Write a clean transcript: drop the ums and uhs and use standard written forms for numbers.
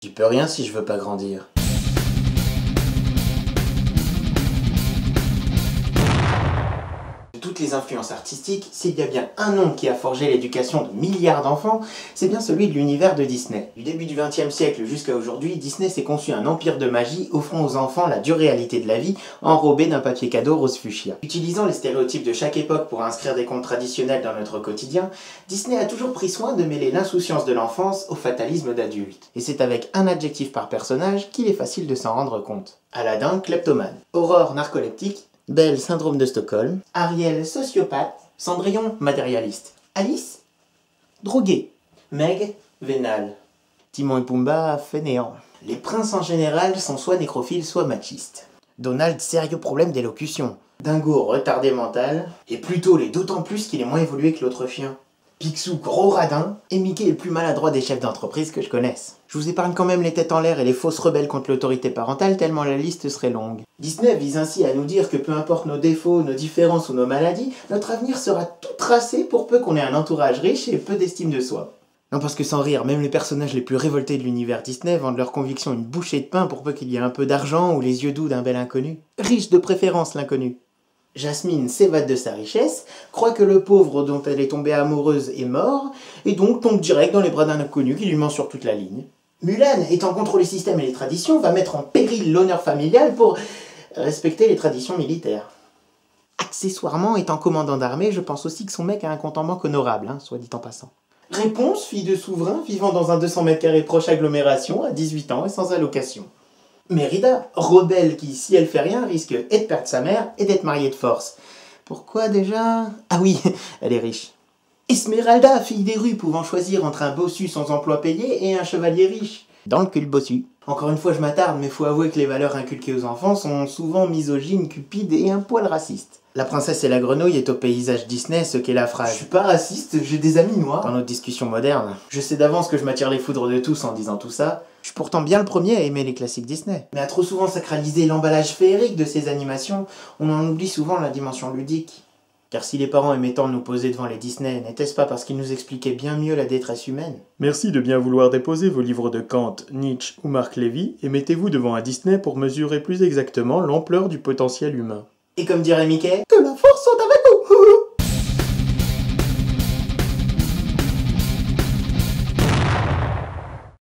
J'y peux rien si je veux pas grandir. De toutes les influences artistiques, s'il y a bien un nom qui a forgé l'éducation de milliards d'enfants, c'est bien celui de l'univers de Disney. Du début du XXe siècle jusqu'à aujourd'hui, Disney s'est conçu un empire de magie offrant aux enfants la dure réalité de la vie enrobée d'un papier cadeau rose fuchsia. Utilisant les stéréotypes de chaque époque pour inscrire des contes traditionnels dans notre quotidien, Disney a toujours pris soin de mêler l'insouciance de l'enfance au fatalisme d'adulte. Et c'est avec un adjectif par personnage qu'il est facile de s'en rendre compte. Aladdin, kleptomane. Aurore, narcoleptique. Belle, syndrome de Stockholm. Ariel, sociopathe. Cendrillon, matérialiste. Alice, drogué. Meg, vénale. Timon et Pumba, fainéant. Les princes en général sont soit nécrophiles, soit machistes. Donald, sérieux problème d'élocution. Dingo, retardé mental. Et Pluto l'est d'autant plus qu'il est moins évolué que l'autre chien. Picsou, gros radin. Et Mickey est le plus maladroit des chefs d'entreprise que je connaisse. Je vous épargne quand même les têtes en l'air et les fausses rebelles contre l'autorité parentale tellement la liste serait longue. Disney vise ainsi à nous dire que peu importe nos défauts, nos différences ou nos maladies, notre avenir sera tout tracé pour peu qu'on ait un entourage riche et peu d'estime de soi. Non, parce que sans rire, même les personnages les plus révoltés de l'univers Disney vendent leurs convictions une bouchée de pain pour peu qu'il y ait un peu d'argent ou les yeux doux d'un bel inconnu. Riche de préférence l'inconnu. Jasmine s'évade de sa richesse, croit que le pauvre dont elle est tombée amoureuse est mort, et donc tombe direct dans les bras d'un inconnu qui lui ment sur toute la ligne. Mulan, étant contre les systèmes et les traditions, va mettre en péril l'honneur familial pour respecter les traditions militaires. Accessoirement, étant commandant d'armée, je pense aussi que son mec a un compte en banque honorable, soit dit en passant. Réponse, fille de souverain, vivant dans un 200 mètres carrés proche agglomération, à 18 ans et sans allocation. Mérida, rebelle qui, si elle fait rien, risque et de perdre sa mère et d'être mariée de force. Pourquoi déjà? Ah oui, elle est riche. Esmeralda, fille des rues, pouvant choisir entre un bossu sans emploi payé et un chevalier riche. Dans le cul le bossu. Encore une fois, je m'attarde, mais faut avouer que les valeurs inculquées aux enfants sont souvent misogynes, cupides et un poil racistes. La princesse et la grenouille est au paysage Disney ce qu'est la phrase. Je suis pas raciste, j'ai des amis noirs. Dans notre discussion moderne, je sais d'avance que je m'attire les foudres de tous en disant tout ça. Je suis pourtant bien le premier à aimer les classiques Disney. Mais à trop souvent sacraliser l'emballage féerique de ces animations, on en oublie souvent la dimension ludique. Car si les parents aimaient tant nous poser devant les Disney, n'était-ce pas parce qu'ils nous expliquaient bien mieux la détresse humaine? Merci de bien vouloir déposer vos livres de Kant, Nietzsche ou Marc Lévy et mettez-vous devant un Disney pour mesurer plus exactement l'ampleur du potentiel humain. Et comme dirait Mickey, que la force soit avec vous!